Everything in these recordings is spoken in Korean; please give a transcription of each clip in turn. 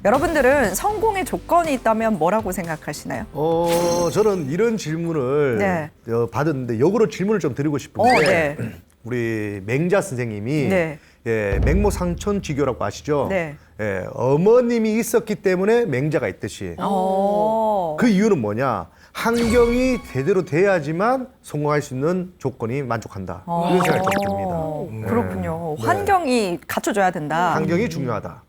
여러분들은 성공의 조건이 있다면 뭐라고 생각하시나요? 저는 이런 질문을 네. 받았는데 역으로 질문을 좀 드리고 싶은데 네. 우리 맹자 선생님이 네. 맹모상천쥐교라고 아시죠? 네. 어머님이 있었기 때문에 맹자가 있듯이 그 이유는 뭐냐? 환경이 제대로 돼야지만 성공할 수 있는 조건이 만족한다. 이런 생각이 좀 듭니다. 그렇군요. 환경이 갖춰줘야 된다. 환경이 중요하다.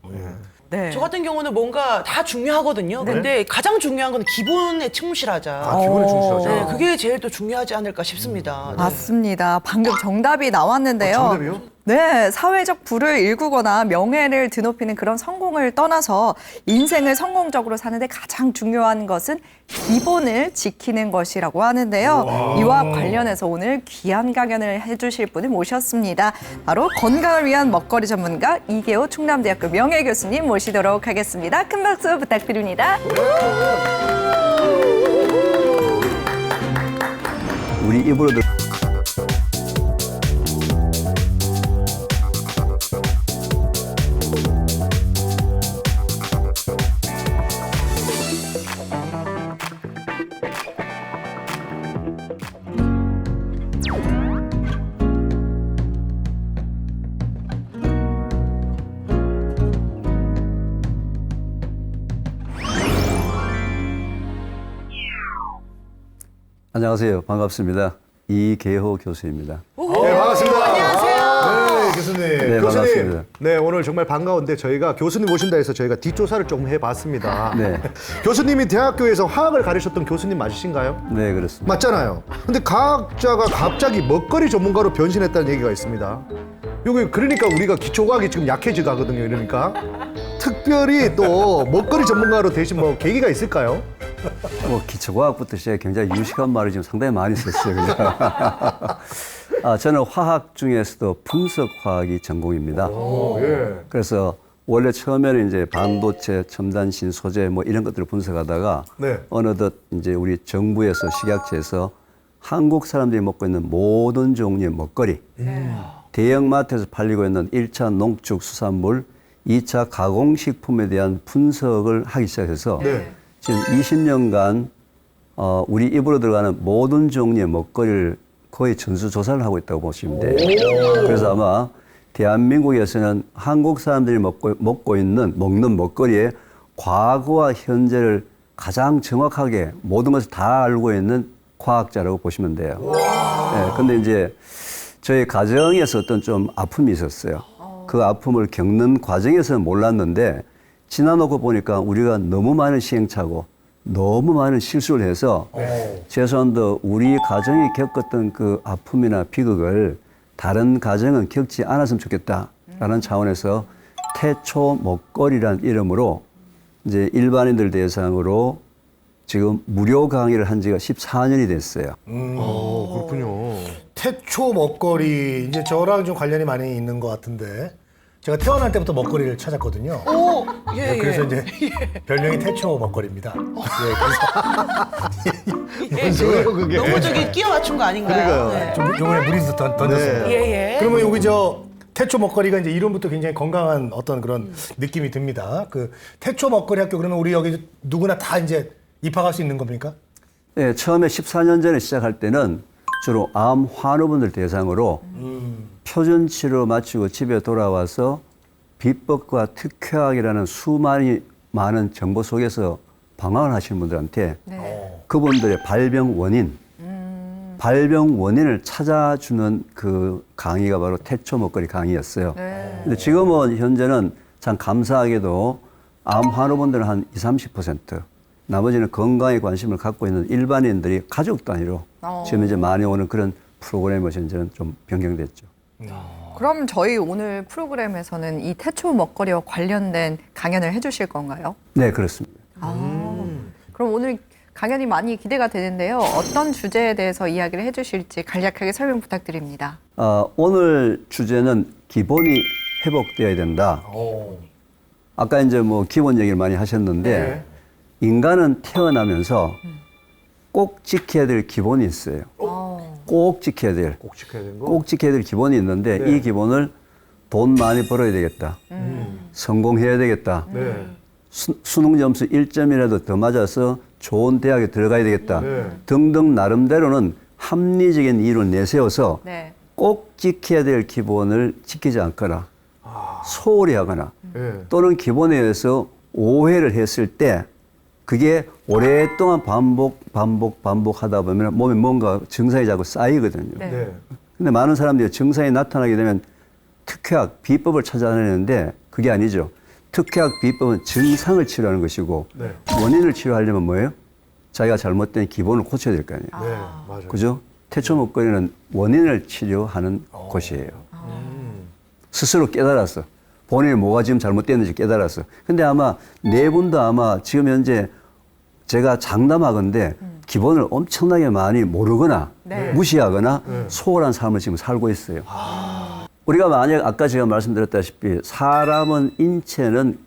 네. 저 같은 경우는 뭔가 다 중요하거든요. 근데 가장 중요한 건 기본에 충실하자. 기본에 충실하죠. 네, 그게 제일 또 중요하지 않을까 싶습니다. 네. 맞습니다. 방금 정답이 나왔는데요. 정답이요? 네, 사회적 부를 일구거나 명예를 드높이는 그런 성공을 떠나서 인생을 성공적으로 사는데 가장 중요한 것은 기본을 지키는 것이라고 하는데요. 이와 관련해서 오늘 귀한 강연을 해주실 분을 모셨습니다. 바로 건강을 위한 먹거리 전문가 이계호 충남대학교 명예교수님 모시도록 하겠습니다. 큰 박수 부탁드립니다. 우리 입으로 안녕하세요. 반갑습니다. 이계호 교수입니다. 네, 반갑습니다. 안녕하세요. 네, 교수님. 네, 교수님. 반갑습니다. 네, 오늘 정말 반가운데 저희가 교수님 모신다 해서 저희가 뒷조사를 좀 해봤습니다. 네. 교수님이 대학교에서 화학을 가르쳤던 교수님 맞으신가요? 네, 그렇습니다. 맞잖아요. 근데 과학자가 갑자기 먹거리 전문가로 변신했다는 얘기가 있습니다. 여기 그러니까 우리가 기초과학이 지금 약해져 가거든요. 이러니까 특별히 또 먹거리 전문가로 되신 뭐 계기가 있을까요? 기초과학부터 시작해 굉장히 유식한 말을 지금 상당히 많이 썼어요. 저는 화학 중에서도 분석화학이 전공입니다. 예. 그래서 원래 처음에는 이제 반도체, 첨단 신소재 뭐 이런 것들을 분석하다가 네. 어느덧 이제 우리 정부에서 식약처에서 한국 사람들이 먹고 있는 모든 종류의 먹거리, 대형마트에서 팔리고 있는 1차 농축수산물, 2차 가공식품에 대한 분석을 하기 시작해서 네. 지금 20년간 우리 입으로 들어가는 모든 종류의 먹거리를 거의 전수조사를 하고 있다고 보시면 돼요. 그래서 아마 대한민국에서는 한국 사람들이 먹는 먹거리의 과거와 현재를 가장 정확하게 모든 것을 다 알고 있는 과학자라고 보시면 돼요. 네, 근데 이제 저희 가정에서 어떤 좀 아픔이 있었어요. 그 아픔을 겪는 과정에서는 몰랐는데 지나놓고 보니까 우리가 너무 많은 시행착오, 너무 많은 실수를 해서 최소한도 우리 가정이 겪었던 그 아픔이나 비극을 다른 가정은 겪지 않았으면 좋겠다라는 차원에서 태초 먹거리라는 이름으로 이제 일반인들 대상으로 지금 무료 강의를 한 지가 14년이 됐어요. 그렇군요. 태초 먹거리 이제 저랑 좀 관련이 많이 있는 것 같은데 제가 태어날 때부터 먹거리를 찾았거든요. 오, 예, 그래서 예. 이제 별명이 태초 먹거리입니다. 예. 뭐예요, 그게? 너무 저기 끼워 맞춘 거 아닌가요? 그러니까요. 좀 요번에 무리해서 던졌습니다. 예, 예. 그러면 여기 저 태초 먹거리가 이제 이름부터 굉장히 건강한 어떤 그런 느낌이 듭니다. 그 태초 먹거리 학교 그러면 우리 여기 누구나 다 이제 입학할 수 있는 겁니까? 네, 처음에 14년 전에 시작할 때는 주로 암 환우분들 대상으로 표준 치료 마치고 집에 돌아와서 비법과 특효약이라는 많은 정보 속에서 방황을 하시는 분들한테 그분들의 발병 원인을 찾아주는 그 강의가 바로 태초 먹거리 강의였어요. 근데 지금은 현재는 참 감사하게도 암 환우분들은 한 20-30%, 나머지는 건강에 관심을 갖고 있는 일반인들이 가족 단위로 지금 이제 많이 오는 그런 프로그램으로 현재는 좀 변경됐죠. 그럼 저희 오늘 프로그램에서는 이 태초 먹거리와 관련된 강연을 해주실 건가요? 네, 그렇습니다. 그럼 오늘 강연이 많이 기대가 되는데요. 어떤 주제에 대해서 이야기를 해주실지 간략하게 설명 부탁드립니다. 오늘 주제는 기본이 회복되어야 된다. 아까 이제 뭐 기본 얘기를 많이 하셨는데 인간은 태어나면서 꼭 지켜야 될 기본이 있어요. 꼭 지켜야 될. 꼭 지켜야 되는 거? 꼭 지켜야 될 기본이 있는데 네. 이 기본을 돈 많이 벌어야 되겠다. 성공해야 되겠다. 네. 수능 점수 1점이라도 더 맞아서 좋은 대학에 들어가야 되겠다. 네. 등등 나름대로는 합리적인 이유를 내세워서 네. 꼭 지켜야 될 기본을 지키지 않거나 소홀히 하거나 예. 또는 기본에 의해서 오해를 했을 때 그게 오랫동안 반복하다 보면 몸에 뭔가 증상이 자꾸 쌓이거든요. 네. 네. 근데 많은 사람들이 증상이 나타나게 되면 특효약, 비법을 찾아내는데 그게 아니죠. 특효약, 비법은 증상을 치료하는 것이고 네. 원인을 치료하려면 뭐예요? 자기가 잘못된 기본을 고쳐야 될 거 아니에요. 네. 맞아요. 그죠? 태초 먹거리는 원인을 치료하는 곳이에요. 스스로 깨달았어. 본인이 뭐가 지금 잘못됐는지 깨달았어. 근데 아마 네 분도 아마 지금 현재 제가 장담하건대 기본을 엄청나게 많이 모르거나 네. 무시하거나 소홀한 삶을 지금 살고 있어요. 우리가 만약 아까 제가 말씀드렸다시피 사람은 인체는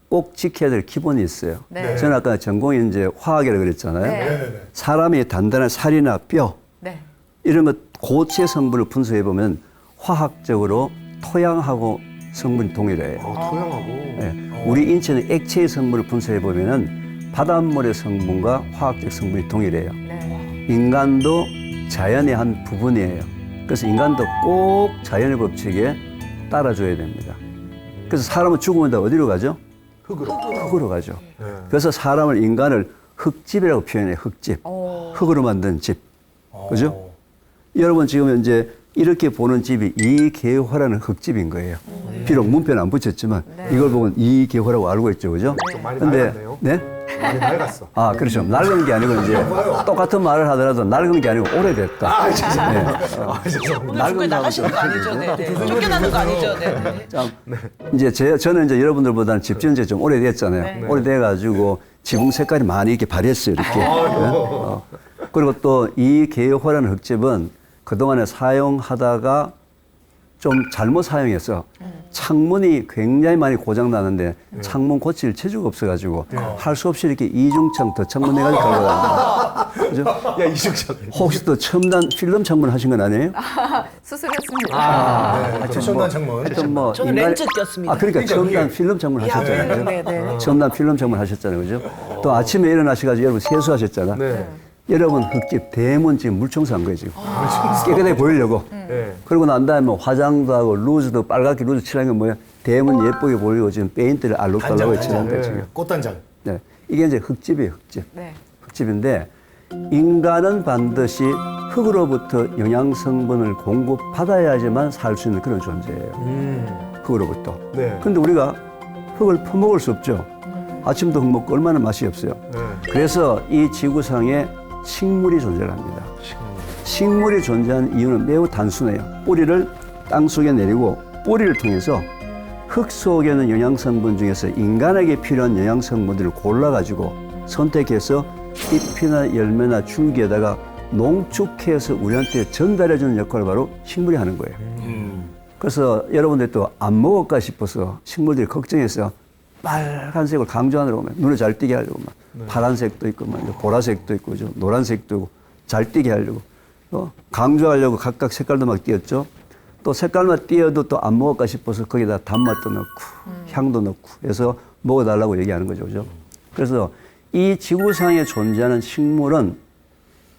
꼭 지켜야 될 기본이 있어요. 네. 저는 아까 전공이 이제 화학이라고 그랬잖아요. 네. 사람이 단단한 살이나 뼈 네. 이런 것 고체 성분을 분석해 보면 화학적으로 토양하고 성분이 동일해요. 토양하고. 네. 우리 인체는 액체의 성분을 분석해 보면은 바닷물의 성분과 화학적 성분이 동일해요. 네. 인간도 자연의 한 부분이에요. 그래서 인간도 꼭 자연의 법칙에 따라줘야 됩니다. 그래서 사람은 죽으면 다 어디로 가죠? 흙으로 가죠. 네. 그래서 사람을 인간을 흙집이라고 표현해요. 흙집. 흙으로 만든 집. 그죠? 여러분 지금 현재 이렇게 보는 집이 이계화라는 흙집인 거예요. 비록 문패는 안 붙였지만 이걸 보면 이계화라고 알고 있죠. 그죠? 좀 많이 근데 낡았네요. 네? 많이 낡았어. 아, 그렇죠. 낡은 게 아니고 이제 똑같은 말을 하더라도 낡은 게 아니고 오래됐다. 죄송합니다. 오늘 중간에 나가시는 거 아니죠? 네. 네. 쫓겨나는 거 아니죠? 네. 네. 참, 이제 저는 이제 여러분들보다는 집지은 지 좀 오래됐잖아요. 오래돼가지고 지붕 색깔이 많이 이렇게 발했어요. 이렇게. 네? 그리고 또 이 계화라는 흙집은 그동안에 사용하다가 좀 잘못 사용해서 창문이 굉장히 많이 고장 나는데 창문 고칠 재주가 없어가지고 할 수 없이 이렇게 이중창 덧창문 해가지고 갈고 다닙니다. 그죠? 야, 이승철. 혹시 또 첨단 필름 창문 하신 건 아니에요? 수술했습니다. 최첨단 창문. 하여튼 뭐 저는 렌즈 꼈습니다. 아, 그러니까 첨단 그게- 필름 창문 하셨잖아요. 네, 네. 첨단 필름 창문 하셨잖아요. 그죠? 또 아침에 일어나셔가지고 여러분 세수하셨잖아. 네. 여러분 흙집 대문 지금 물청소한 거예요, 지금. 깨끗하게 보이려고. 네. 그러고 난 다음에 뭐 화장도 하고 루즈도 빨갛게 루즈 칠한 게 뭐야? 대문 예쁘게 보이고 지금 페인트를 알록달록하게 칠한 거예요, 지금. 꽃단장. 네. 이게 이제 흙집이에요, 흙집. 네. 흙집인데 인간은 반드시 흙으로부터 영양 성분을 공급받아야지만 살 수 있는 그런 존재예요. 흙으로부터. 네. 근데 우리가 흙을 퍼먹을 수 없죠. 아침도 흙 먹고 얼마나 맛이 없어요. 네. 그래서 이 지구상에 식물이 존재합니다. 식물이 존재하는 이유는 매우 단순해요. 뿌리를 땅 속에 내리고 뿌리를 통해서 흙 속에 있는 영양성분 중에서 인간에게 필요한 영양성분들을 골라가지고 선택해서 잎이나 열매나 줄기에다가 농축해서 우리한테 전달해주는 역할을 바로 식물이 하는 거예요. 그래서 여러분들이 또 안 먹을까 싶어서 식물들이 걱정해서 빨간색을 강조하느라고 막 눈에 잘 띄게 하려고 막 파란색도 있고 막 보라색도 있고 노란색도 있고 잘 띄게 하려고 강조하려고 각각 색깔도 막 띄었죠. 또 색깔만 띄어도 또 안 먹을까 싶어서 거기다 단맛도 넣고 향도 넣고 해서 먹어달라고 얘기하는 거죠. 그죠? 그래서 이 지구상에 존재하는 식물은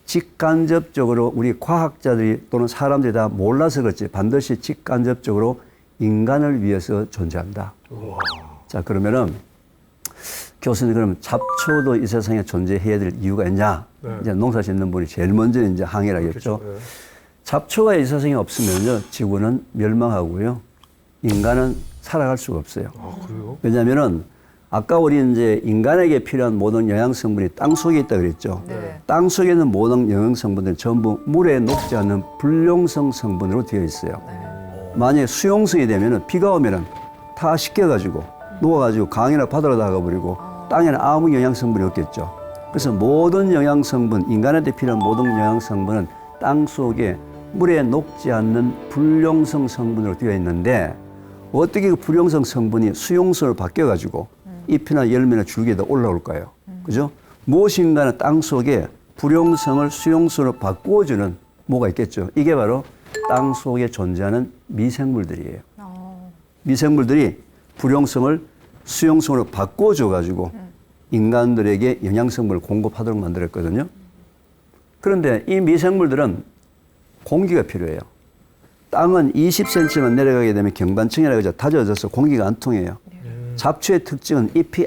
직간접적으로 우리 과학자들이 또는 사람들이 다 몰라서 그렇지 반드시 직간접적으로 인간을 위해서 존재한다. 자, 그러면은 교수님 그럼 잡초도 이 세상에 존재해야 될 이유가 있냐? 이제 농사 짓는 분이 제일 먼저 이제 항의를 하겠죠. 그렇죠. 네. 잡초가 이 세상에 없으면요, 지구는 멸망하고요, 인간은 살아갈 수가 없어요. 아, 그래요? 왜냐면은 아까 우리 이제 인간에게 필요한 모든 영양 성분이 땅 속에 있다 그랬죠. 네. 땅 속에 있는 모든 영양 성분들은 전부 물에 녹지 않는 불용성 성분으로 되어 있어요. 만약에 수용성이 되면은 비가 오면은 다 식혀가지고 녹아가지고 강이나 바다로 나가버리고 땅에는 아무 영양 성분이 없겠죠. 그래서 모든 영양 성분, 인간한테 필요한 모든 영양 성분은 땅 속에 물에 녹지 않는 불용성 성분으로 되어 있는데 어떻게 그 불용성 성분이 수용성으로 바뀌어가지고 잎이나 열매나 줄기에다 올라올까요? 그죠? 무엇인가는 땅 속에 불용성을 수용성으로 바꾸어주는 뭐가 있겠죠? 이게 바로 땅 속에 존재하는 미생물들이에요. 미생물들이 불용성을 수용성으로 바꿔줘가지고 인간들에게 영양성분을 공급하도록 만들었거든요. 그런데 이 미생물들은 공기가 필요해요. 땅은 20cm만 내려가게 되면 경반층이라고 해서 다져져서 공기가 안 통해요. 잡초의 특징은 잎이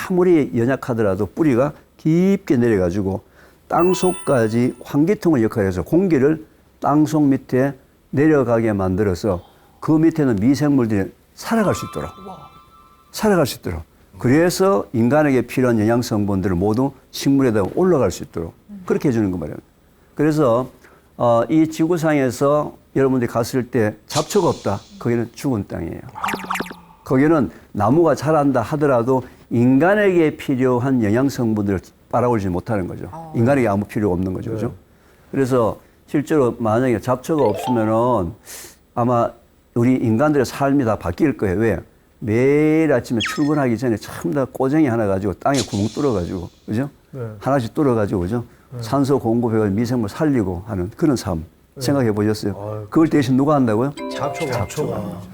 아무리 연약하더라도 뿌리가 깊게 내려가지고 땅속까지 환기통을 역할해서 공기를 땅속 밑에 내려가게 만들어서 그 밑에는 미생물들이 살아갈 수 있도록. 그래서 인간에게 필요한 영양 성분들을 모두 식물에다가 올라갈 수 있도록 그렇게 해주는 거 말이에요. 그래서 이 지구상에서 여러분들이 갔을 때 잡초가 없다. 거기는 죽은 땅이에요. 거기는 나무가 자란다 하더라도 인간에게 필요한 영양 성분들을 빨아올리지 못하는 거죠. 인간에게 아무 필요가 없는 거죠. 그죠? 그래서 실제로 만약에 잡초가 없으면은 아마 우리 인간들의 삶이 다 바뀔 거예요. 왜? 매일 아침에 출근하기 전에 전부 다 꼬쟁이 하나 가지고 땅에 구멍 뚫어가지고, 그죠? 하나씩 뚫어가지고, 그죠? 산소 공급해가지고 미생물 살리고 하는 그런 삶. 생각해 보셨어요? 그걸 대신 누가 한다고요? 잡초가.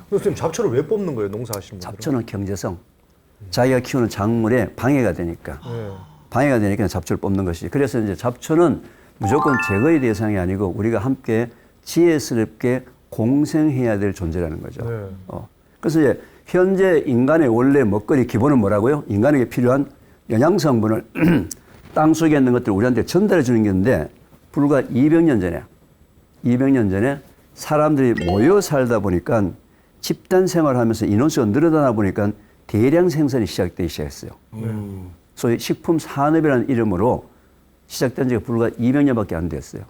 선생님, 잡초를 왜 뽑는 거예요, 농사하시는 분들은? 잡초는 경제성. 자기가 키우는 작물에 방해가 되니까. 방해가 되니까 잡초를 뽑는 것이. 그래서 이제 잡초는 무조건 제거의 대상이 아니고 우리가 함께 지혜스럽게 공생해야 될 존재라는 거죠. 그래서 이제 현재 인간의 원래 먹거리 기본은 뭐라고요? 인간에게 필요한 영양성분을 땅 속에 있는 것들을 우리한테 전달해 주는 게 있는데 불과 200년 전에 사람들이 모여 살다 보니까 집단 생활하면서 인원수가 늘어나다 보니까 대량 생산이 시작되기 시작했어요. 소위 식품 산업이라는 이름으로 시작된 지가 불과 200년밖에 안 됐어요.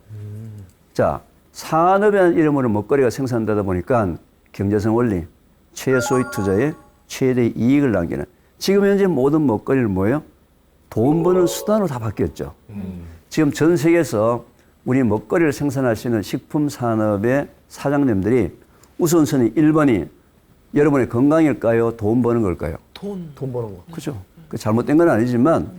자, 산업이라는 이름으로 먹거리가 생산되다 보니까 경제성 원리, 최소의 투자에 최대의 이익을 남기는 지금 현재 모든 먹거리는 뭐예요? 돈 버는 수단으로 다 바뀌었죠. 지금 전 세계에서 우리 먹거리를 생산하시는 식품 산업의 사장님들이 우선순위 1번이 여러분의 건강일까요? 돈 버는 걸까요? 돈 버는 거. 그죠. 그 잘못된 건 아니지만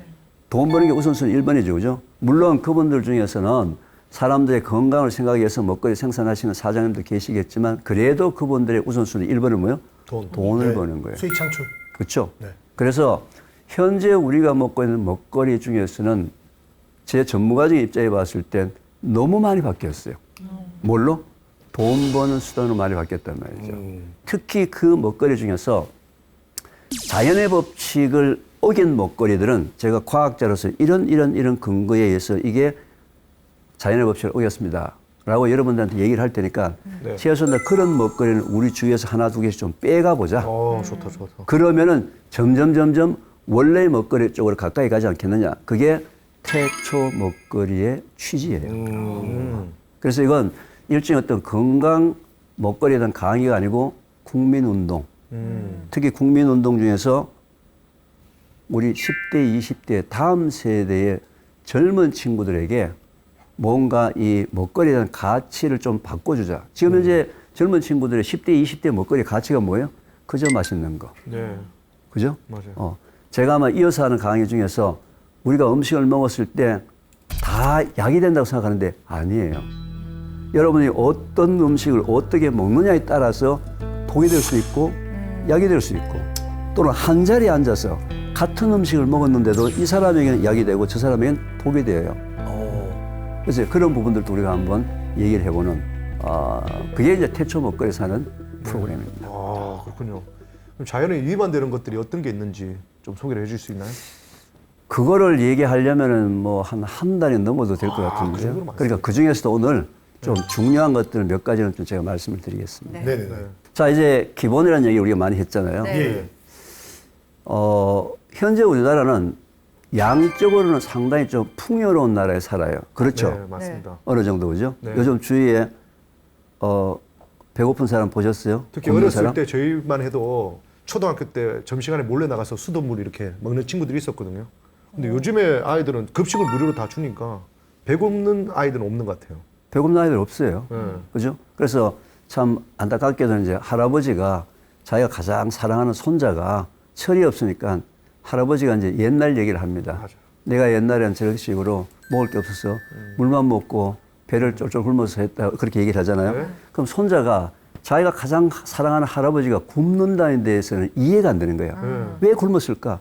돈 버는 게 우선순위 1번이죠. 그죠? 물론 그분들 중에서는 사람들의 건강을 생각해서 먹거리 생산하시는 사장님도 계시겠지만 그래도 그분들의 우선순위 1번은 뭐예요? 돈을 버는 거예요. 수익 창출. 그렇죠. 네. 그래서 현재 우리가 먹고 있는 먹거리 중에서는 제 전문가적인 입장에 봤을 땐 너무 많이 바뀌었어요. 뭘로? 돈 버는 수단으로 많이 바뀌었단 말이죠. 특히 그 먹거리 중에서 자연의 법칙을 어긴 먹거리들은 제가 과학자로서 이런 근거에 의해서 이게 자연의 법칙을 어겼습니다. 라고 여러분들한테 얘기를 할 테니까 최소한 그런 먹거리는 우리 주위에서 하나 두 개씩 좀 빼가 보자. 좋다. 그러면은 점점 원래의 먹거리 쪽으로 가까이 가지 않겠느냐. 그게 태초 먹거리의 취지예요. 그래서 이건 일종의 어떤 건강 먹거리에 대한 강의가 아니고 국민운동. 특히 국민운동 중에서 우리 10대, 20대 다음 세대의 젊은 친구들에게 뭔가 이 먹거리에 대한 가치를 좀 바꿔주자. 지금 현재 젊은 친구들의 10대, 20대 먹거리 가치가 뭐예요? 그저 맛있는 거. 네. 그죠? 맞아요. 제가 아마 이어서 하는 강의 중에서 우리가 음식을 먹었을 때 다 약이 된다고 생각하는데 아니에요. 여러분이 어떤 음식을 어떻게 먹느냐에 따라서 독이 될 수 있고 약이 될 수 있고 또는 한 자리에 앉아서 같은 음식을 먹었는데도 이 사람에게는 약이 되고 저 사람에게는 독이 돼요. 그래서 그런 부분들도 우리가 한번 얘기를 해보는 그게 이제 태초 먹거리 사는 프로그램입니다. 그렇군요. 그럼 자연에 위반되는 것들이 어떤 게 있는지 좀 소개를 해줄 수 있나요? 그거를 얘기하려면은 뭐 한 달이 넘어도 될 것 같은데요. 그러니까 그 중에서도 오늘 좀 중요한 것들 몇 가지는 좀 제가 말씀을 드리겠습니다. 네네. 자, 이제 기본이라는 얘기 우리가 많이 했잖아요. 네. 예. 현재 우리나라는 양적으로는 상당히 좀 풍요로운 나라에 살아요. 그렇죠? 네, 맞습니다. 어느 정도 그죠? 네. 요즘 주위에 배고픈 사람 보셨어요? 특히 굶는 어렸을 사람? 때 저희만 해도 초등학교 때 점심시간에 몰래 나가서 수돗물 이렇게 먹는 친구들이 있었거든요. 근데 요즘에 아이들은 급식을 무료로 다 주니까 배고픈 아이들은 없는 것 같아요. 배고픈 아이들 없어요. 네. 그죠? 그래서 참 안타깝게도 이제 할아버지가 자기가 가장 사랑하는 손자가 철이 없으니까 할아버지가 이제 옛날 얘기를 합니다. 맞아. 내가 옛날에는 저런 식으로 먹을 게 없어서 물만 먹고 배를 쫄쫄 굶어서 했다. 그렇게 얘기를 하잖아요. 네. 그럼 손자가 자기가 가장 사랑하는 할아버지가 굶는다는 데에서는 이해가 안 되는 거예요. 왜 굶었을까?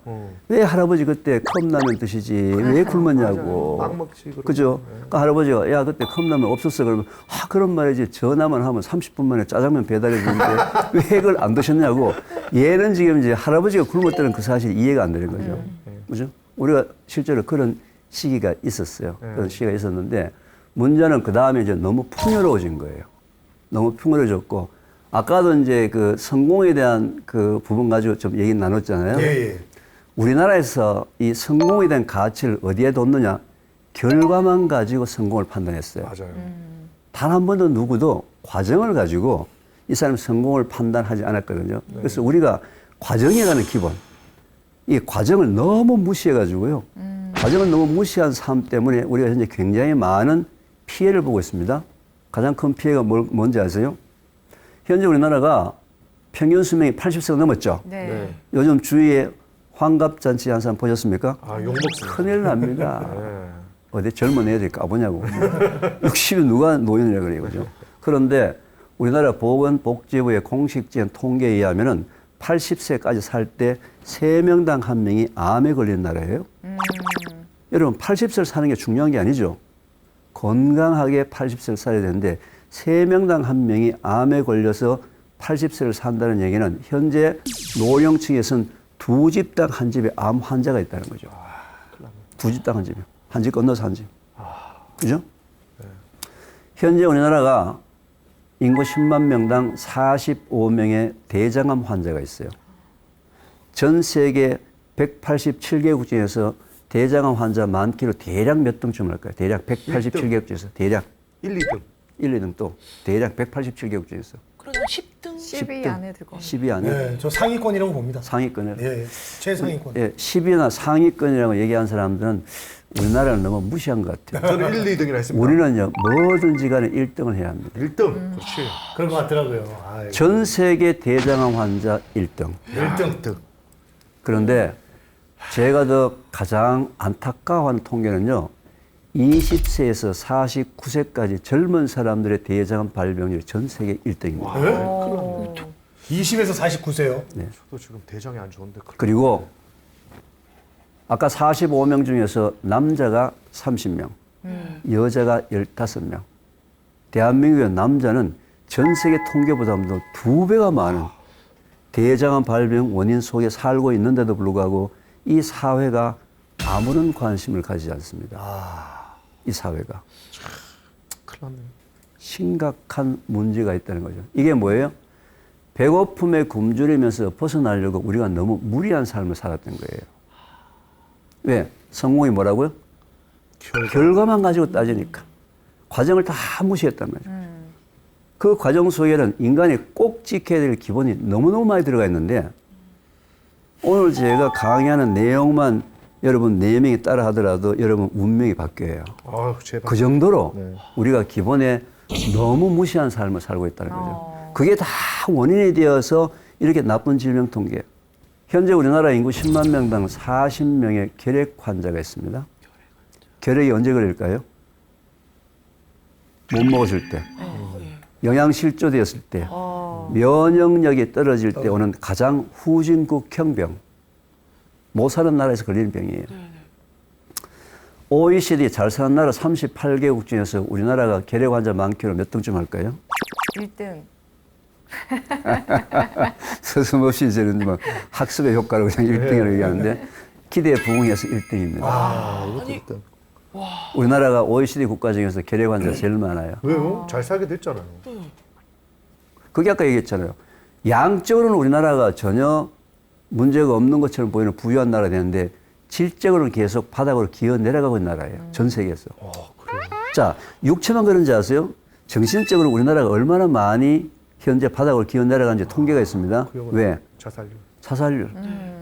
왜 할아버지 그때 컵라면 드시지? 왜 굶었냐고. 빵 먹지, 그러고. 그죠? 그러니까 할아버지가 야 그때 컵라면 없었어. 그러면 그런 말이지. 전화만 하면 30분 만에 짜장면 배달해 주는데 왜 그걸 안 드셨냐고. 얘는 지금 이제 할아버지가 굶었다는 그 사실이 이해가 안 되는 거죠. 그죠? 우리가 실제로 그런 시기가 있었어요. 그런 시기가 있었는데 문제는 그 다음에 이제 너무 풍요로워진 거예요. 너무 풍요로워졌고 아까도 이제 그 성공에 대한 그 부분 가지고 좀 얘기 나눴잖아요. 예. 우리나라에서 이 성공에 대한 가치를 어디에 뒀느냐? 결과만 가지고 성공을 판단했어요. 맞아요. 단 한 번도 누구도 과정을 가지고 이 사람의 성공을 판단하지 않았거든요. 그래서 우리가 과정이라는 기본, 이 과정을 너무 무시해가지고요. 과정을 너무 무시한 삶 때문에 우리가 현재 굉장히 많은 피해를 보고 있습니다. 가장 큰 피해가 뭔지 아세요? 현재 우리나라가 평균 수명이 80세가 넘었죠. 네. 요즘 주위에 환갑잔치 한 사람 보셨습니까? 아, 욕먹습니다. 큰일 납니다. 어디 젊은 애들이 까보냐고. 60이 누가 노인이라 그래요. 그죠? 그런데 우리나라 보건복지부의 공식적인 통계에 의하면은 80세까지 살 때 3명당 1명이 암에 걸리는 나라예요. 여러분, 80세를 사는 게 중요한 게 아니죠. 건강하게 80세를 살아야 되는데 3명당 1명이 암에 걸려서 80세를 산다는 얘기는 현재 노령층에서는 2집당 1집에 암 환자가 있다는 거죠. 2집당 1집이요. 한 집 건너서 한 집. 그죠? 현재 우리나라가 인구 10만 명당 45명의 대장암 환자가 있어요. 전 세계 187개국 중에서 대장암 환자 많기로 대략 몇 등쯤 할까요? 대략 187개국 중에서 대략 1, 2등. 1, 2등 또 대략 187개국 중에서 그러다 10등? 10위 안에 들고. 10위 안에 네, 저 상위권이라고 봅니다. 상위권을 예, 최상위권. 예, 10위나 상위권이라고 얘기한 사람들은 우리나라를 너무 무시한 것 같아요. 저는 1, 2등이라 했습니다. 우리는요 뭐든지 간에 1등을 해야 합니다. 1등. 그렇지. 그런 것 같더라고요. 아이고. 전 세계 대장암 환자 1등. 1등. 그런데 제가 더 가장 안타까워하는 통계는요. 20세에서 49세까지 젊은 사람들의 대장암 발병률이 전 세계 1등입니다. 네? 20에서 49세요. 저도 지금 대장이 안 좋은데. 그리고 아까 45명 중에서 남자가 30명, 여자가 15명. 대한민국의 남자는 전 세계 통계보다도 2배가 많은 대장암 발병 원인 속에 살고 있는데도 불구하고 이 사회가 아무런 관심을 가지지 않습니다. 이 사회가. 큰일 났네. 심각한 문제가 있다는 거죠. 이게 뭐예요? 배고픔에 굶주리면서 벗어나려고 우리가 너무 무리한 삶을 살았던 거예요. 왜? 성공이 뭐라고요? 결과만 가지고 따지니까. 과정을 다 무시했단 말이에요. 그 과정 속에는 인간이 꼭 지켜야 될 기본이 너무너무 많이 들어가 있는데 오늘 제가 강의하는 내용만 여러분 4명이 따라 하더라도 여러분 운명이 바뀌어요. 아, 제발. 그 정도로 네. 우리가 기본에 너무 무시한 삶을 살고 있다는 거죠. 그게 다 원인이 되어서 이렇게 나쁜 질병 통계. 현재 우리나라 인구 10만 명당 40명의 결핵 환자가 있습니다. 결핵이 언제 걸릴까요? 못 먹었을 때, 영양실조되었을 때, 면역력이 떨어질 때 오는 가장 후진국형 병. 못 사는 나라에서 걸리는 병이에요. OECD 잘 사는 나라 38개국 중에서 우리나라가 결핵 환자 많기로 몇 등쯤 할까요? 1등. 서슴없이 저는 뭐 학습의 효과로 그냥 1등이라고 얘기하는데 기대에 부응해서 1등입니다. 아니, 우리나라가 OECD 국가 중에서 결핵 환자가 제일 많아요. 왜요? 잘 살게 됐잖아요. 그게 아까 얘기했잖아요. 양적으로는 우리나라가 전혀 문제가 없는 것처럼 보이는 부유한 나라가 되는데 질적으로는 계속 바닥으로 기어 내려가고 있는 나라예요. 전 세계에서. 자, 육체만 그런지 아세요? 정신적으로 우리나라가 얼마나 많이 현재 바닥으로 기어 내려가는지 통계가 있습니다. 왜? 자살률. 자살률.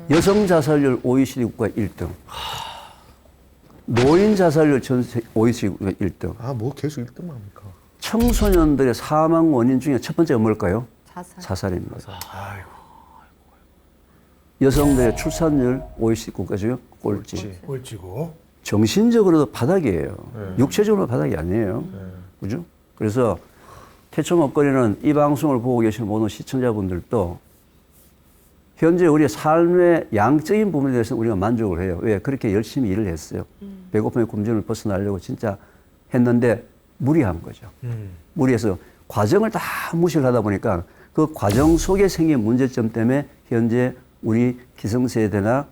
여성 자살률 OECD 국가 1등. 노인 자살률 전 세계 OECD 국가 1등. 아, 뭐 계속 1등만 합니까? 청소년들의 사망 원인 중에 첫 번째가 뭘까요? 자살. 자살입니다. 여성들의 출산율 OECD 국가 중에 꼴찌. 꼴찌고. 정신적으로도 바닥이에요. 육체적으로 바닥이 아니에요. 그죠? 그래서 태초 먹거리는 이 방송을 보고 계시는 모든 시청자분들도 현재 우리의 삶의 양적인 부분에 대해서 우리가 만족을 해요. 왜? 그렇게 열심히 일을 했어요. 배고픔의 굶주림을 벗어나려고 진짜 했는데 무리한 거죠. 무리해서 과정을 다 무시를 하다 보니까 그 과정 속에 생긴 문제점 때문에 현재 우리 기성세대나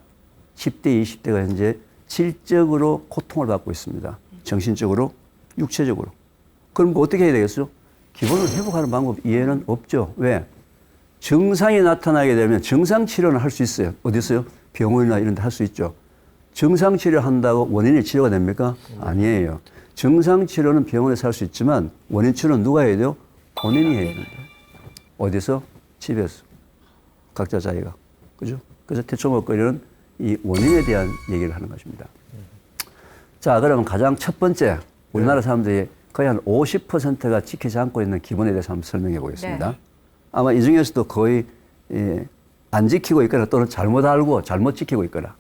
10대, 20대가 현재 질적으로 고통을 받고 있습니다. 정신적으로, 육체적으로. 그럼 뭐 어떻게 해야 되겠어요? 기본을 회복하는 방법 이해는 없죠. 왜? 증상이 나타나게 되면 증상 치료는 할 수 있어요. 어디서요? 병원이나 이런 데 할 수 있죠. 증상 치료한다고 원인이 치료가 됩니까? 아니에요. 증상 치료는 병원에서 할 수 있지만 원인 치료는 누가 해야 돼요? 본인이 해야 된다. 어디서? 집에서. 각자 자기가. 그죠? 그래서 태초 먹거리는 이 원인에 대한 얘기를 하는 것입니다. 자, 그러면 가장 첫 번째, 우리나라 사람들이 거의 한 50%가 지키지 않고 있는 기본에 대해서 한번 설명해 보겠습니다. 네. 아마 이 중에서도 거의 안 지키고 있거나 또는 잘못 알고 잘못 지키고 있거나.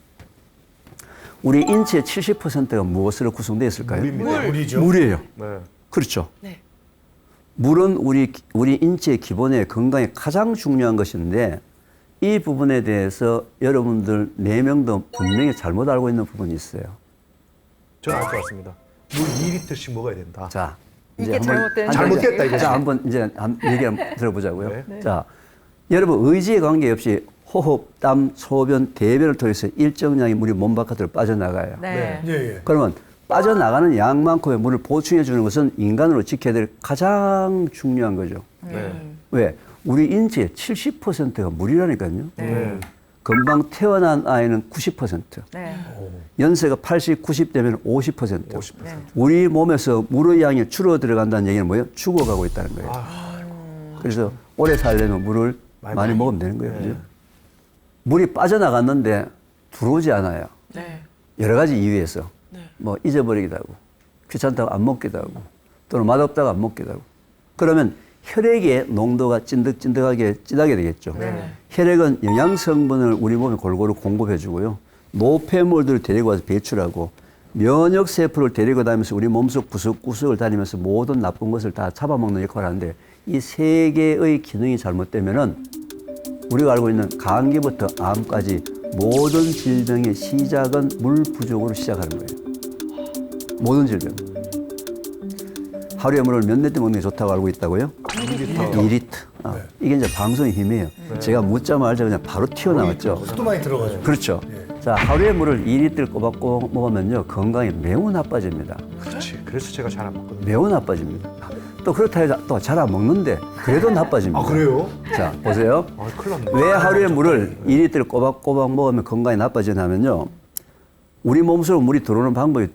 우리 인체의 70%가 무엇으로 구성되어 있을까요? 물이죠. 물이에요. 네. 그렇죠. 네. 물은 우리 인체의 기본에 건강에 가장 중요한 것인데 이 부분에 대해서 여러분들 4명도 분명히 잘못 알고 있는 부분이 있어요. 저는 알 것 같습니다. 물 2리터씩 먹어야 된다. 자, 이게 한번 잘못된 잘못됐다, 이거지. 자, 한번 이제 얘기 한번 들어보자고요. 네. 자, 여러분 의지에 관계없이 호흡, 땀, 소변, 대변을 통해서 일정량의 물이 몸 바깥으로 빠져나가요. 네. 예, 예. 그러면 빠져나가는 양만큼의 물을 보충해 주는 것은 인간으로 지켜야 될 가장 중요한 거죠. 네. 왜? 우리 인체의 70%가 물이라니까요. 네. 금방 태어난 아이는 90%. 네. 연세가 80, 90 되면 50%. 50%. 우리 몸에서 물의 양이 줄어 들어간다는 얘기는 뭐예요? 죽어가고 있다는 거예요. 그래서 오래 살려면 물을 많이 먹으면 되는 거예요. 그죠? 물이 빠져나갔는데 들어오지 않아요. 네. 여러 가지 이유에서. 네. 뭐 잊어버리기도 하고, 귀찮다고 안 먹기도 하고, 또는 맛없다고 안 먹기도 하고. 그러면 혈액의 농도가 찐득찐득하게 진하게 되겠죠. 네. 혈액은 영양성분을 우리 몸에 골고루 공급해 주고요. 노폐물들을 데리고 와서 배출하고 면역세포를 데리고 다니면서 우리 몸속 구석구석을 다니면서 모든 나쁜 것을 다 잡아먹는 역할을 하는데 이 세 개의 기능이 잘못되면은 우리가 알고 있는 감기부터 암까지 모든 질병의 시작은 물 부족으로 시작하는 거예요. 모든 질병. 하루에 물을 몇 리터 먹는 게 좋다고 알고 있다고요? 2리터. 아, 이게 이제 방송의 힘이에요. 제가 묻자마자 그냥 바로 튀어나왔죠. 수도 많이 들어가죠. 그렇죠. 자, 하루에 물을 2리터를 꼬박꼬박 먹으면요, 건강이 매우 나빠집니다. 그렇지. 그래서 제가 잘 안 먹거든요. 매우 나빠집니다. 또 그렇다 해서 또 잘 안 먹는데 그래도 나빠집니다. 아, 그래요? 자, 보세요. 아, 큰일 났네. 왜 하루에 물을 2리터를 꼬박꼬박 먹으면 건강이 나빠지냐면요. 우리 몸속으로 물이 들어오는 방법이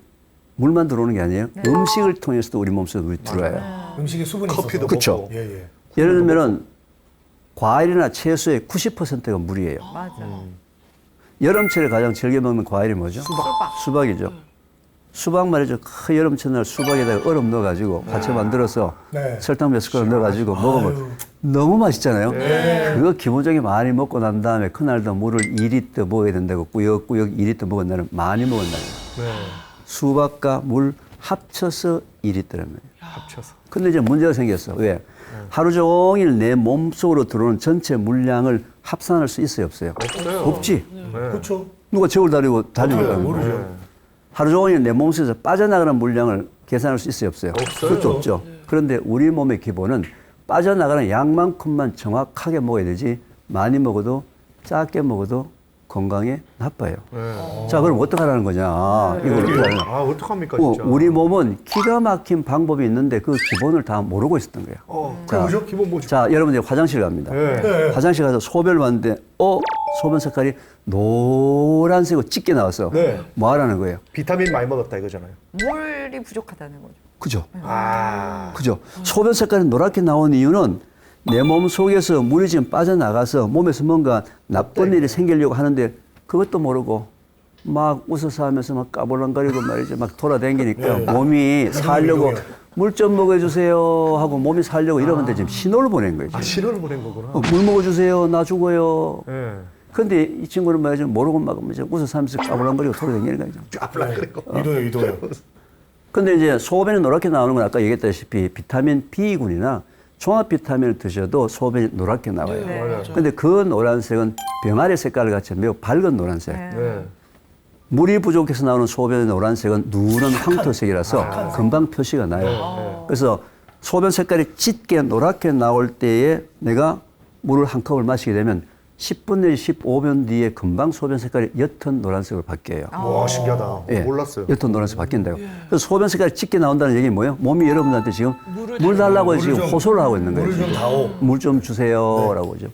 물만 들어오는 게 아니에요. 음식을 통해서도 우리 몸속으로 물이 들어와요. 음식에 수분이 커피도 있어서. 그쵸. 먹고. 예, 예. 예를 들면은 과일이나 채소의 90%가 물이에요. 맞아. 여름철에 가장 즐겨 먹는 과일이 뭐죠? 수박이죠. 수박 말이죠. 그 여름철날 수박에다가 얼음 넣어가지고 같이 만들어서 네. 설탕 몇 숟가락 넣어가지고 먹으면 너무 맛있잖아요. 그거 기본적인 많이 먹고 난 다음에 그날도 물을 2리터 먹어야 된다고 꾸역꾸역 2리터 먹은 날은 많이 먹었다는 거예요. 네. 수박과 물 합쳐서 2리터라는 거예요. 합쳐서. 근데 이제 문제가 생겼어. 왜? 하루 종일 내 몸속으로 들어오는 전체 물량을 합산할 수 있어요, 없어요? 없어요. 없지. 네. 그렇죠. 누가 저울 달리고 있다는 모르죠. 하루 종일 내 몸속에서 빠져나가는 물량을 계산할 수 있어요, 없어요? 없어요. 그것도 없죠. 그런데 우리 몸의 기본은 빠져나가는 양만큼만 정확하게 먹어야 되지 많이 먹어도 작게 먹어도 건강에 나빠요. 네. 자, 그럼 어떡하라는 거냐? 이걸 어떻게 하냐? 아, 어떡합니까, 진짜. 우리 몸은 기가 막힌 방법이 있는데 그 기본을 다 모르고 있었던 거예요. 그게 뭐죠? 기본 뭐죠? 자, 여러분들 화장실 갑니다. 네. 화장실 가서 소변을 봤는데, 소변 색깔이 노란색으로 짙게 나왔어. 네. 뭐 하라는 거예요? 비타민 많이 먹었다 이거잖아요. 물이 부족하다는 거죠. 그죠? 아. 그죠? 소변 색깔이 노랗게 나온 이유는 내 몸 속에서 물이 지금 빠져나가서 몸에서 뭔가 나쁜 일이 생기려고 하는데 그것도 모르고 막 웃어서 하면서 막 까불랑거리고 말이죠. 막 돌아다니니까 몸이 살려고 물 좀 먹어주세요 하고 몸이 살려고 이러는데 지금 신호를 보낸 거예요. 아, 신호를 보낸 거구나. 물 먹어주세요. 나 죽어요. 네. 근데 이 친구는 말이죠. 모르고 막 이제 웃어서 하면서 까불랑거리고 돌아다니는 거죠. 앞으로 그랬고. 이도요. 근데 이제 소변이 노랗게 나오는 건 아까 얘기했다시피 비타민 B군이나 종합 비타민을 드셔도 소변이 노랗게 나와요. 네, 맞아요. 근데 그 노란색은 병아리 색깔을 같이 매우 밝은 노란색. 네. 물이 부족해서 나오는 소변의 노란색은 누런 황토색이라서 금방 표시가 나요. 그래서 소변 색깔이 짙게 노랗게 나올 때에 내가 물을 한 컵을 마시게 되면 10분 내지 15분 뒤에 금방 소변 색깔이 옅은 노란색으로 바뀌어요. 와, 신기하다. 예, 몰랐어요. 옅은 노란색 바뀐다고. 그래서 소변 색깔이 짙게 나온다는 얘기는 뭐예요? 몸이 여러분한테 지금 물 달라고 지금 호소를 하고 있는 거예요. 물을 좀 다오. 물 좀 주세요라고 그죠.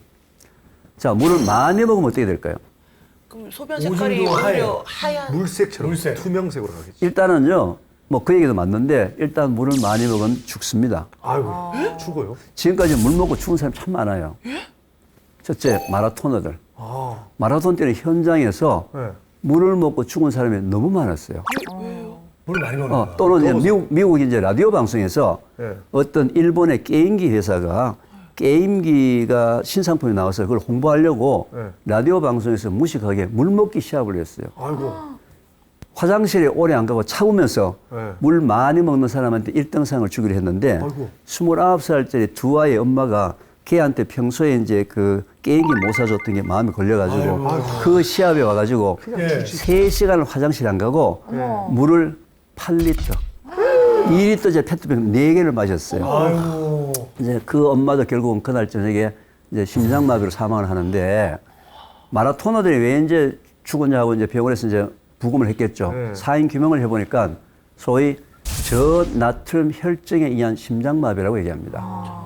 자, 물을 많이 먹으면 어떻게 될까요? 그럼 소변 색깔이 오줌도 오히려 하얀. 물색처럼 물색. 투명색으로 가겠지. 일단은요, 뭐 그 얘기도 맞는데 일단 물을 많이 먹으면 죽습니다. 아이고, 죽어요? 지금까지 물 먹고 죽은 사람 참 많아요. 첫째, 마라토너들. 아, 마라톤 뛰는 현장에서 네. 물을 먹고 죽은 사람이 너무 많았어요. 물을 많이 먹는 거야. 또는 이제 미국 이제 라디오 방송에서 네. 어떤 일본의 게임기 회사가 게임기가 신상품이 나와서 그걸 홍보하려고 네. 라디오 방송에서 무식하게 물 먹기 시합을 했어요. 아이고. 화장실에 오래 안 가고 참으면서 네. 물 많이 먹는 사람한테 1등상을 주기로 했는데 아이고. 29살짜리 두 아이의 엄마가 걔한테 평소에 이제 그 게임기 못 사줬던 게 마음에 걸려가지고 그 시합에 와가지고 예. 3시간을 화장실 안 가고 물을 8리터, 2리터짜리 페트병 4개를 마셨어요. 아이고. 이제 그 엄마도 결국은 그날 저녁에 이제 심장마비로 사망을 하는데 마라토너들이 왜 이제 죽었냐고 이제 병원에서 이제 부검을 했겠죠. 네. 사인 규명을 해보니까 소위 저나트륨 혈증에 의한 심장마비라고 얘기합니다.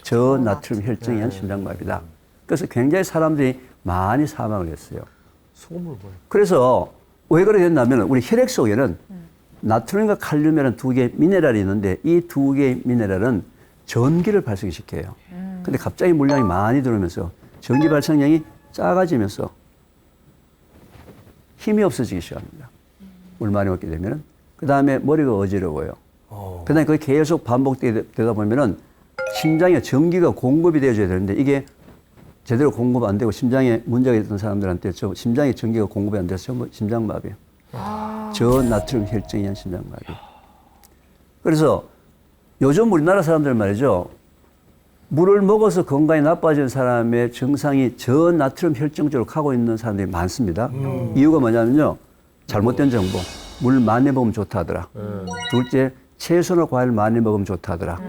저나트륨 혈증에 의한 심장마비다. 그래서 굉장히 사람들이 많이 사망을 했어요. 소금을 뭐예요? 그래서 왜 그렇게 됐냐면 우리 혈액 속에는 나트륨과 칼륨이라는 두 개의 미네랄이 있는데 이 두 개의 미네랄은 전기를 발생시켜요. 근데 갑자기 물량이 많이 들어오면서 전기 발생량이 작아지면서 힘이 없어지기 시작합니다. 물 많이 먹게 되면은. 그 다음에 머리가 어지러워요. 그 다음에 그게 계속 반복되다 보면은 심장에 전기가 공급이 되어줘야 되는데 이게 제대로 공급 안 되고 심장에 문제가 있던 사람들한테 심장에 전기가 공급이 안 돼서 전부 심장마비예요. 저나트륨 혈증에 의한 심장마비. 그래서 요즘 우리나라 사람들 말이죠. 물을 먹어서 건강이 나빠진 사람의 증상이 저나트륨 혈증 쪽으로 가고 있는 사람들이 많습니다. 이유가 뭐냐면요. 잘못된 정보. 물 많이 먹으면 좋다 하더라. 둘째, 채소나 과일 많이 먹으면 좋다 하더라.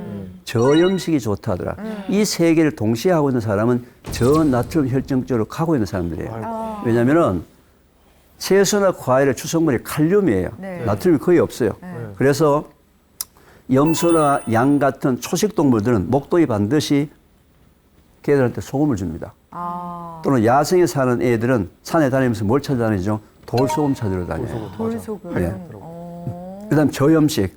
저염식이 좋다 하더라. 이 세 개를 동시에 하고 있는 사람은 저나트륨 혈증 쪽으로 가고 있는 사람들이에요. 왜냐면은 채소나 과일의 주성분이 칼륨이에요. 네. 나트륨이 거의 없어요. 그래서 염소나 양 같은 초식 동물들은 목동이 반드시 걔들한테 소금을 줍니다. 또는 야생에 사는 애들은 산에 다니면서 뭘 찾아다니죠? 돌소금 찾으러 다녀요. 돌소금. 네. 그다음 저염식.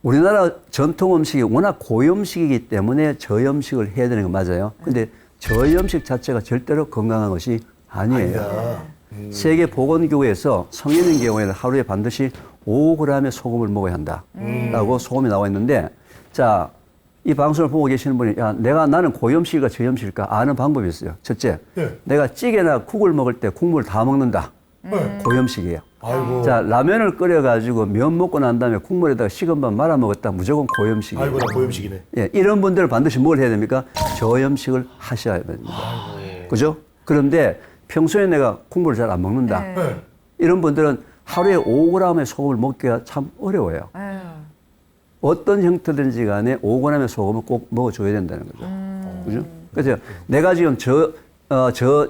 우리나라 전통 음식이 워낙 고염식이기 때문에 저염식을 해야 되는 건 맞아요. 근데 저염식 자체가 절대로 건강한 것이 아니에요. 세계 보건기구에서 성인인 경우에는 하루에 반드시 5g의 소금을 먹어야 한다라고 소금이 나와 있는데, 자, 이 방송을 보고 계시는 분이 야, 나는 고염식일까 저염식일까 아는 방법이 있어요. 첫째, 네. 내가 찌개나 국을 먹을 때 국물 다 먹는다. 고염식이에요. 아이고. 자, 라면을 끓여가지고 면 먹고 난 다음에 국물에다가 식은 밥 말아 먹었다. 무조건 고염식이에요. 아이고, 나 고염식이네. 예, 이런 분들은 반드시 뭘 해야 됩니까? 저염식을 하셔야 됩니다. 그죠? 그런데 평소에 내가 국물을 잘 안 먹는다. 네. 이런 분들은 하루에 5g의 소금을 먹기가 참 어려워요. 어떤 형태든지 간에 5g의 소금을 꼭 먹어줘야 된다는 거죠. 그죠? 그래서 내가 지금 저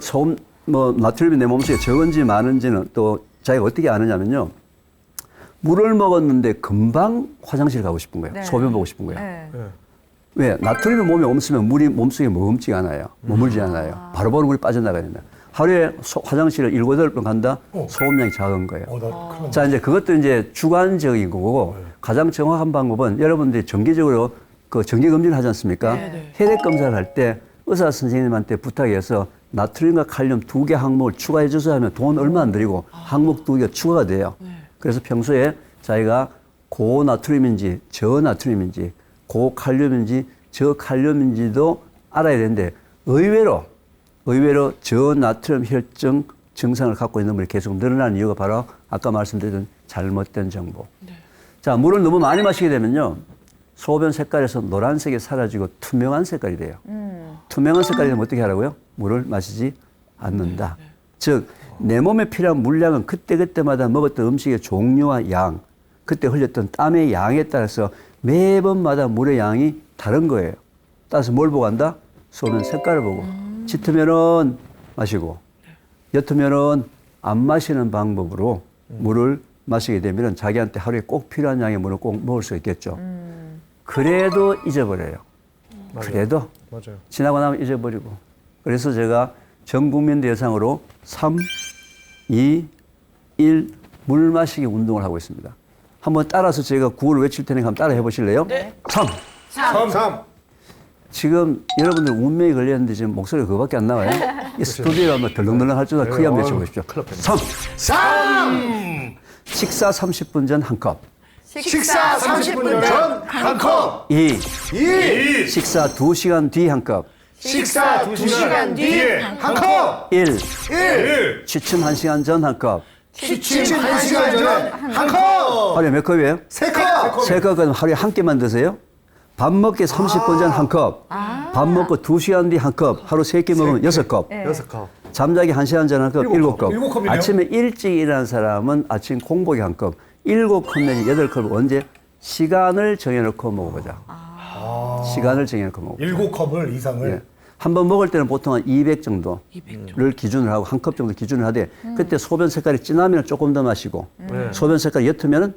소금, 나트륨이 내 몸속에 적은지 많은지는 또 자기가 어떻게 아느냐면요. 물을 먹었는데 금방 화장실 가고 싶은 거예요. 네. 소변 보고 싶은 거예요. 네. 왜? 나트륨이 몸에 없으면 물이 몸속에 머금지가 않아요. 머물지 않아요. 바로바로 물이 빠져나가야 된다. 하루에 화장실을 7, 8번 간다? 소금량이 작은 거예요. 나 큰일 자, 이제 그것도 이제 주관적인 거고 가장 정확한 방법은 여러분들이 정기적으로 그 정기검진을 하지 않습니까? 혈액 검사를 할 때 의사 선생님한테 부탁해서 나트륨과 칼륨 2개 항목을 추가해 주세요 하면 돈 얼마 안 들이고 항목 2개가 추가가 돼요. 그래서 평소에 자기가 고나트륨인지 저나트륨인지 고칼륨인지 저칼륨인지도 알아야 되는데 의외로 저나트륨 혈증 증상을 갖고 있는 분이 계속 늘어나는 이유가 바로 아까 말씀드린 잘못된 정보. 자, 물을 너무 많이 마시게 되면요. 소변 색깔에서 노란색이 사라지고 투명한 색깔이 돼요. 투명한 색깔이 되면 어떻게 하라고요? 물을 마시지 않는다. 즉, 내 몸에 필요한 물량은 그때그때마다 먹었던 음식의 종류와 양, 그때 흘렸던 땀의 양에 따라서 매번마다 물의 양이 다른 거예요. 따라서 뭘 보고 한다? 소변 색깔을 보고. 짙으면은 마시고, 옅으면은 안 마시는 방법으로 물을 마시게 되면 자기한테 하루에 꼭 필요한 양의 물을 꼭 먹을 수 있겠죠. 그래도 잊어버려요. 그래도 맞아요. 지나고 나면 잊어버리고. 그래서 제가 전 국민 대상으로 3, 2, 1 물 마시기 운동을 하고 있습니다. 한번 따라서 제가 구호를 외칠 테니까 한번 따라 해보실래요? 네. 3. 3. 지금 여러분들 운명이 걸렸는데 지금 목소리가 그거밖에 안 나와요. 이 스튜디오가 한번 덜렁덜렁 할 줄알아 크게 한번 외쳐보십시오. 3. 3. 식사 30분 전 한 컵. 식사 30분 전 한 컵. 2. 2. 식사 2시간 뒤 한 컵. 식사 2시간 뒤에 한 컵. 1. 1. 취침 1시간 전 한 컵. 취침 1시간 전에 한 컵. 하루에 몇 컵이에요? 3컵. 3컵은 하루에 한 끼만 드세요? 밥 먹기 30분 전 한 컵. 밥 먹고 2시간 뒤 한 컵. 하루 3끼 먹으면 6컵. 6컵. 잠자기 1시간 전 한 컵, 7컵. 7컵이네요. 아침에 일찍 일어난 사람은 아침 공복에 한 컵. 7컵 내지 8컵을 언제? 시간을 정해놓고 먹어보자. 시간을 정해놓고 먹어보자. 7컵을 이상을. 예. 한 번 먹을 때는 보통 한 200 정도를 기준으로 하고 한 컵 정도 기준을 하되 그때 소변 색깔이 진하면 조금 더 마시고 소변 색깔이 옅으면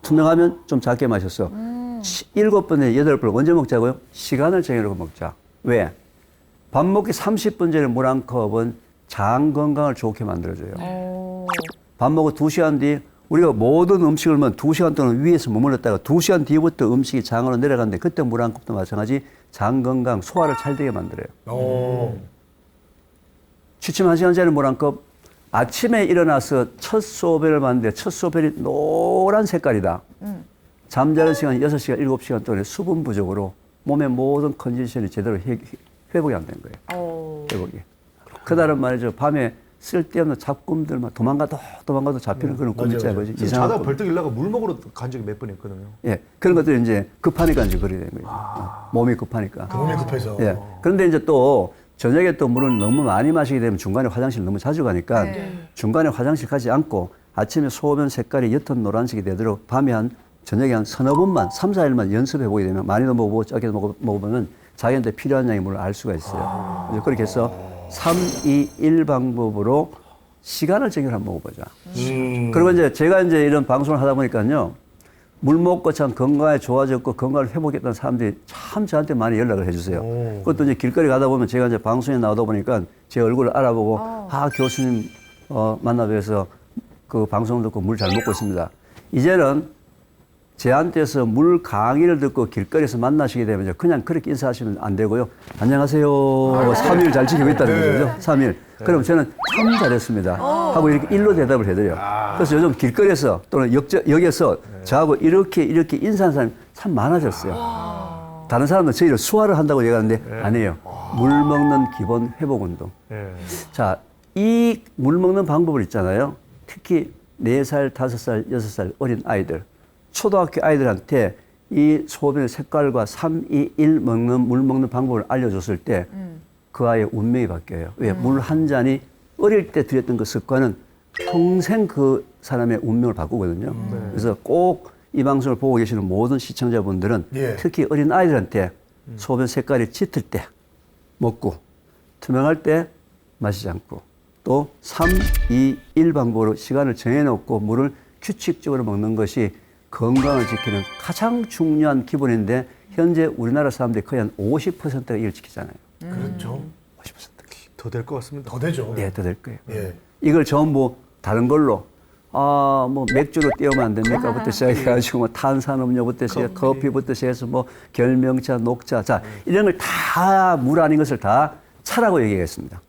투명하면 좀 작게 마셨어. 7번에 8번 언제 먹자고요? 시간을 정해놓고 먹자. 왜? 밥 먹기 30분 전에 물 한 컵은 장 건강을 좋게 만들어줘요. 밥 먹고 2시간 뒤 우리가 모든 음식을 먹으면 2시간 동안 위에서 머물렀다가 2시간 뒤부터 음식이 장으로 내려가는데 그때 물 한 컵도 마찬가지 장 건강, 소화를 잘 되게 만들어요. 취침 1시간 전에 물 한 컵, 아침에 일어나서 첫 소변을 봤는데 첫 소변이 노란 색깔이다. 잠자는 시간 6시간, 7시간 동안에 수분 부족으로 몸의 모든 컨디션이 제대로 회복이 안 된 거예요. 회복이. 그날은 말이죠. 밤에 쓸데없는 잡꿈들 막 도망가도 잡히는 그런 꿈 있잖아요. 그지? 지금 이상한 자다 꿈. 벌떡 일어나고 물 먹으러 간 적이 몇 번 있거든요. 예. 그런 것들이 이제 급하니까 이제 그러게 된 거예요. 몸이 급하니까. 몸이 급해서. 예. 그런데 이제 또 저녁에 또 물을 너무 많이 마시게 되면 중간에 화장실 너무 자주 가니까 중간에 화장실 가지 않고 아침에 소변 색깔이 옅은 노란색이 되도록 밤에 저녁에 한 서너 번만 3, 4일만 연습해 보게 되면 많이도 먹어보고 적게도 먹어보면 자기한테 필요한 양의 물을 알 수가 있어요. 그래서 그렇게 해서 3, 2, 1 방법으로 시간을 정해서 한번 먹어보자. 그리고 이제 제가 이제 이런 방송을 하다 보니까요. 물 먹고 참 건강에 좋아졌고 건강을 회복했던 사람들이 참 저한테 많이 연락을 해주세요. 그것도 이제 길거리 가다 보면 제가 이제 방송에 나오다 보니까 제 얼굴을 알아보고 교수님 만나 뵈서 그 방송 듣고 물 잘 먹고 있습니다. 이제는 제한테서 물 강의를 듣고 길거리에서 만나시게 되면 이제 그냥 그렇게 인사하시면 안 되고요. 안녕하세요. 3일 잘 지키고 있다는 거죠. 3일. 그럼 저는 참 잘했습니다. 하고 이렇게 일로 대답을 해드려요. 그래서 요즘 길거리에서 또는 역에서 저하고 이렇게 인사하는 사람이 참 많아졌어요. 다른 사람은 저희를 수화를 한다고 얘기하는데 아니에요. 물 먹는 기본 회복 운동. 자, 이 물 먹는 방법을 있잖아요. 특히 4살, 5살, 6살 어린 아이들. 초등학교 아이들한테 이 소변의 색깔과 3, 2, 1 물 먹는 방법을 알려줬을 때 그 아이의 운명이 바뀌어요. 왜? 물 한 잔이 어릴 때 들였던 그 습관은 평생 그 사람의 운명을 바꾸거든요. 그래서 꼭 이 방송을 보고 계시는 모든 시청자분들은 특히 어린 아이들한테 소변 색깔이 짙을 때 먹고 투명할 때 마시지 않고 또 3, 2, 1 방법으로 시간을 정해놓고 물을 규칙적으로 먹는 것이 건강을 지키는 가장 중요한 기본인데 현재 우리나라 사람들이 거의 한 50%가 이걸 지키잖아요. 그렇죠. 50%. 더 될 것 같습니다. 더 되죠. 네, 더 될 거예요. 예. 이걸 전부 다른 걸로 뭐 맥주로 띄우면 안 됩니까?부터 시작해가지고 뭐 탄산음료부터 시작, 커피부터 시작해서 뭐 결명차, 녹차, 자 이런 걸 다 물 아닌 것을 다 차라고 얘기하겠습니다.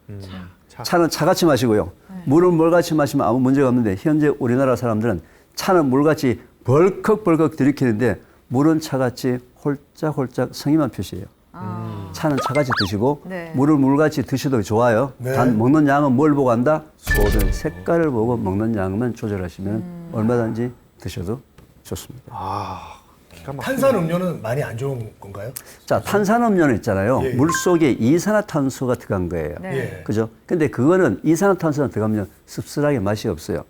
차는 차같이 마시고요. 물은 물같이 마시면 아무 문제가 없는데 현재 우리나라 사람들은 차는 물같이 벌컥벌컥 들이키는데 물은 차같이 홀짝홀짝 성의만 표시해요. 차는 차같이 드시고 물을 물같이 드셔도 좋아요. 단 먹는 양은 뭘 보고 한다? 소변 색깔을 보고 먹는 양만 조절하시면 얼마든지 드셔도 좋습니다. 탄산 음료는 많이 안 좋은 건가요? 자, 탄산음료는 있잖아요. 예, 예. 물 속에 이산화탄소가 들어간 거예요. 네. 예. 그죠? 근데 그거는 이산화탄소가 들어가면 씁쓸하게 맛이 없어요.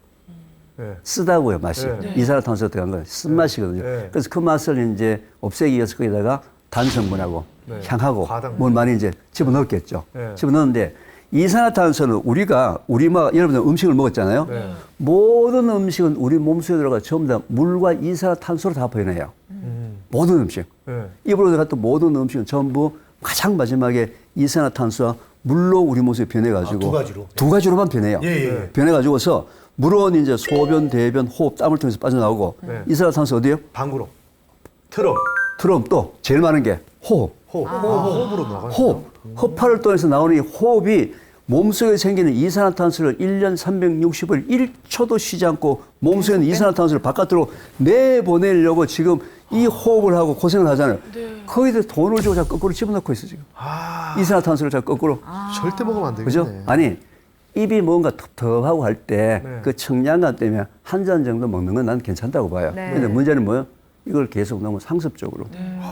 네. 쓰다고요, 맛이. 네. 이산화탄소가 들어간 건 쓴맛이거든요. 네. 그래서 그 맛을 이제 없애기 위해서 거기다가 단성분하고 네. 향하고 과당. 뭘 많이 이제 집어넣었겠죠. 네. 집어넣었는데 이산화탄소는 여러분들 음식을 먹었잖아요. 네. 모든 음식은 우리 몸속에 들어가 전부 다 물과 이산화탄소로 다 보이네요. 모든 음식. 네. 입으로 들어갔던 모든 음식은 전부 가장 마지막에 이산화탄소와 물로 우리 몸속에 변해가지고 두 가지로? 두 가지로만 변해요. 예, 예. 변해가지고서 물은 이제 소변, 대변, 호흡, 땀을 통해서 빠져나오고 네. 이산화탄소 어디요? 방구로. 트럼. 트럼 또 제일 많은 게 호흡. 호흡으로 나가요. 호흡. 허파를 통해서 나오는 이 호흡이 몸속에 생기는 이산화탄소를 1년 360일 1초도 쉬지 않고 몸속에 있는 이산화탄소를 바깥으로 내보내려고 지금 이 호흡을 하고 고생을 하잖아요. 거기다 돈을 주고 자꾸 거꾸로 집어넣고 있어 지금. 이산화탄소를 자꾸 거꾸로. 절대 먹으면 안 되겠네. 그죠? 아니 입이 뭔가 텁텁하고 할 때 그 네. 청량감 때문에 한 잔 정도 먹는 건 난 괜찮다고 봐요. 네. 근데 문제는 뭐예요? 이걸 계속 너무 상습적으로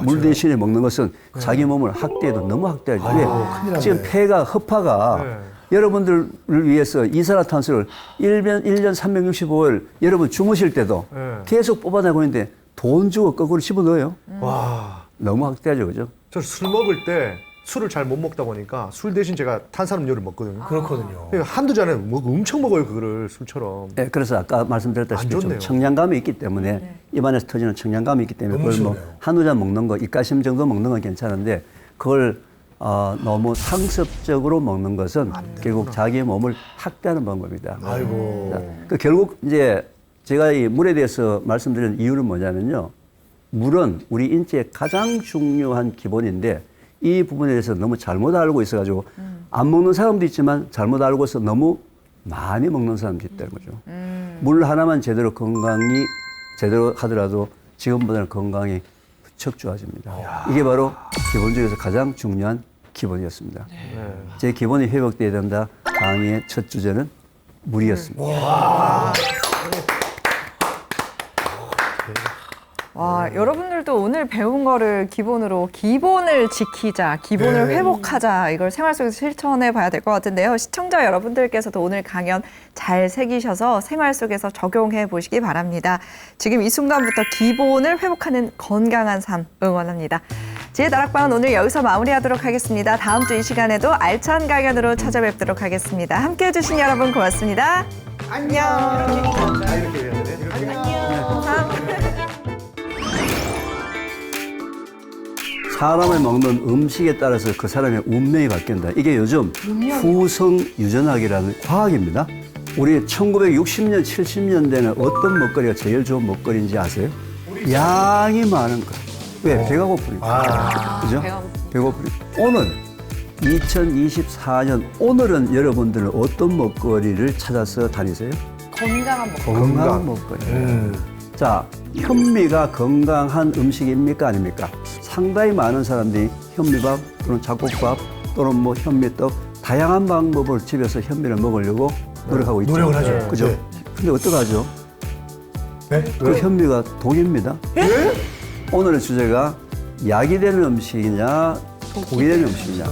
물 대신에 먹는 것은 자기 몸을 학대해도 너무 학대하죠. 큰일 왜? 나네. 지금 폐가 허파가 네. 여러분들을 위해서 이산화탄소를 1년 365일 여러분 주무실 때도 네. 계속 뽑아내고 있는데 돈 주고 거꾸로 집어넣어요. 와. 너무 학대하죠, 그죠? 저 술 먹을 때 술을 잘 못 먹다 보니까 술 대신 제가 탄산음료를 먹거든요. 그렇거든요. 한두 잔에 엄청 먹어요, 그거를 술처럼. 네, 그래서 아까 말씀드렸다시피 안 좀 좋네요. 청량감이 있기 때문에 입안에서 터지는 청량감이 있기 때문에 너무 그걸 뭐 시원해요. 한두 잔 먹는 거, 입가심 정도 먹는 건 괜찮은데 그걸 너무 상습적으로 먹는 것은 결국 자기의 몸을 학대하는 방법이다. 아이고. 자, 그 결국 이제 제가 이 물에 대해서 말씀드린 이유는 뭐냐면요. 물은 우리 인체의 가장 중요한 기본인데 이 부분에 대해서 너무 잘못 알고 있어가지고 안 먹는 사람도 있지만 잘못 알고서 너무 많이 먹는 사람도 있다는 거죠. 물 하나만 제대로 제대로 하더라도 지금보다는 건강이 무척 좋아집니다. 이게 바로 기본 중에서 가장 중요한 기본이었습니다. 네. 제 기본이 회복돼야 된다. 강의의 첫 주제는 물이었습니다. 와, 여러분들도 오늘 배운 거를 기본으로 기본을 지키자, 기본을 네. 회복하자, 이걸 생활 속에서 실천해 봐야 될 것 같은데요. 시청자 여러분들께서도 오늘 강연 잘 새기셔서 생활 속에서 적용해 보시기 바랍니다. 지금 이 순간부터 기본을 회복하는 건강한 삶 응원합니다. 지혜 다락방은 오늘 여기서 마무리하도록 하겠습니다. 다음 주 이 시간에도 알찬 강연으로 찾아뵙도록 하겠습니다. 함께해 주신 여러분 고맙습니다. 안녕. 이렇게 해야 되네. 사람을 먹는 음식에 따라서 그 사람의 운명이 바뀐다. 이게 요즘 후성유전학이라는 과학입니다. 우리 1960년, 70년대는 어떤 먹거리가 제일 좋은 먹거리인지 아세요? 양이 많은 거. 왜? 배가 고프니까. 그죠? 배고프니까. 오늘 2024년 오늘은 여러분들은 어떤 먹거리를 찾아서 다니세요? 건강한 먹 건강한 먹거리. 자, 현미가 건강한 음식입니까? 아닙니까? 상당히 많은 사람들이 현미밥 또는 잡곡밥 또는 뭐 현미떡 다양한 방법을 집에서 현미를 먹으려고 노력하고 있죠. 노력을 하죠. 그죠? 네. 근데 어떡하죠? 네? 그 현미가 독입니다. 오늘의 주제가 약이 되는 음식이냐, 독이 되는 음식이냐.